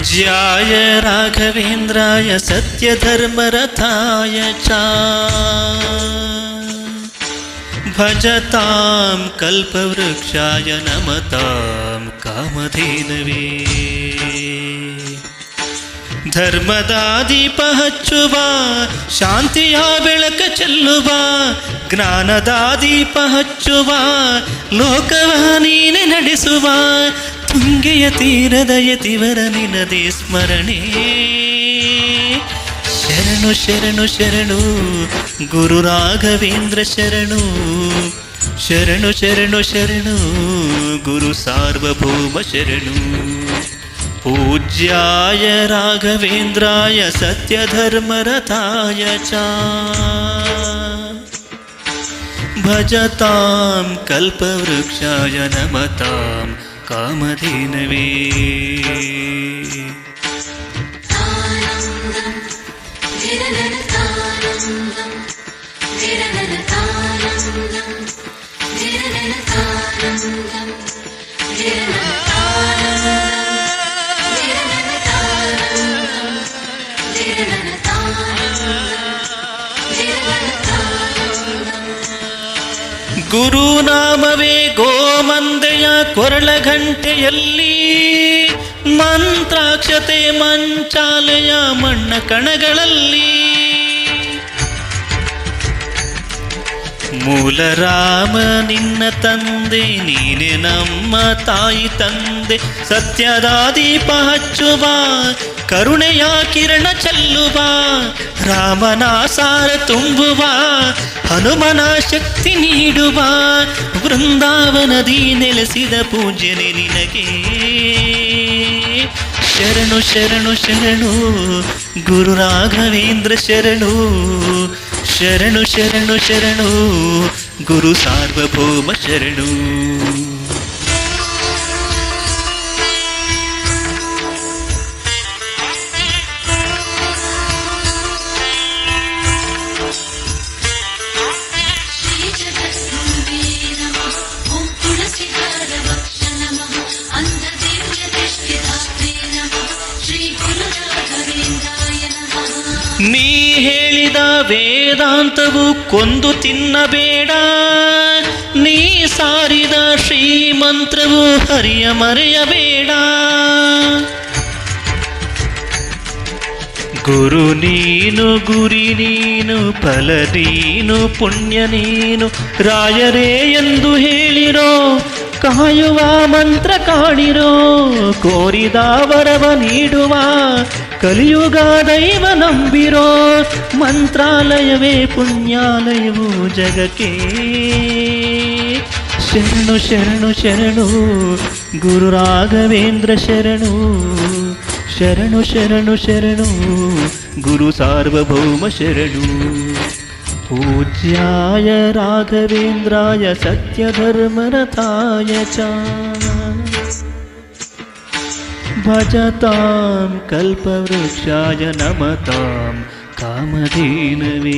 पूज्याय राघवेन्द्राय सत्यधर्मरथाय च भजतां कल्पवृक्षाय नमतां कामधेनवे ಧರ್ಮದಾದೀಪ ಹಚ್ಚುವ ಶಾಂತಿಯ ಬೆಳಕ ಚೆಲ್ಲುವ ಜ್ಞಾನದಾದೀಪ ಹಚ್ಚುವ ಲೋಕವ ನೀನೆ ನಡೆಸುವ ತುಂಗೆಯ ತೀರದ ಯತಿವರ ನಿನದೇ ಸ್ಮರಣೆ ಶರಣು ಶರಣು ಶರಣು ಗುರು ರಾಘವೇಂದ್ರ ಶರಣು ಶರಣು ಶರಣು ಶರಣು ಗುರು ಸಾರ್ವಭೌಮ ಶರಣು पूज्याय राघवेन्द्राय सत्यधर्मरथाय च भजतां कल्पवृक्षाय नमतां कामधेनवे ಗುರುನಾಮವೇ ಗೋಮಂದೆಯ ಕೊರಳ ಘಂಟೆಯಲ್ಲಿ ಮಂತ್ರಾಕ್ಷತೆ ಮಂಚಾಲೆಯ ಮಣ್ಣ ಕಣಗಳಲ್ಲಿ ಮೂಲ ರಾಮ ನಿನ್ನ ತಂದೆ ನೀನೆ ನಮ್ಮ ತಾಯಿ ತಂದೆ ಸತ್ಯದ ದೀಪ ಹಚ್ಚುವ ಕರುಣೆಯ ಕಿರಣ ಚೆಲ್ಲುವ ರಾಮನ ಸಾರ ತುಂಬುವ ಹನುಮನ ಶಕ್ತಿ ನೀಡುವ ವೃಂದಾವನದಿ ನೆಲೆಸಿದ ಪೂಜ್ಯನೆ ನಿನಗೆ ಶರಣು ಶರಣು ಶರಣು ಗುರು ರಾಘವೇಂದ್ರ ಶರಣು ಶರಣು ಶರಣು ಶರಣು ಗುರು ಸಾರ್ವಭೌಮ ಶರಣು ನೀ ಹೇಳಿದ ವೇದಾಂತವು ಕೊಂದು ತಿನ್ನಬೇಡ ನೀ ಸಾರಿದ ಶ್ರೀಮಂತ್ರವು ಹರಿಯ ಮರೆಯಬೇಡ ಗುರು ನೀನು ಗುರಿ ನೀನು ಫಲ ನೀನು ಪುಣ್ಯ ನೀನು ರಾಯರೇ ಎಂದು ಹೇಳಿರೋ ಕಾಯುವ ಮಂತ್ರ ಕಾಣಿರೋ ಕೋರಿದ ವರವ ನೀಡುವ ಕಲಿಯುಗ ದೈವ ನಂಬಿರೋ ಮಂತ್ರಾಲಯವೇ ಪುಣ್ಯಾಲಯವು ಜಗಕ್ಕೆ ಶರಣು ಶರಣು ಶರಣು ಗುರು ರಾಘವೇಂದ್ರ ಶರಣು ಶರಣು ಶರಣು ಶರಣು ಗುರು ಸಾರ್ವಭೌಮ ಶರಣು पूज्याय राघवेन्द्राय सत्यधर्मरथाय च भजतां कल्पवृक्षाय नमतां कामधेनवे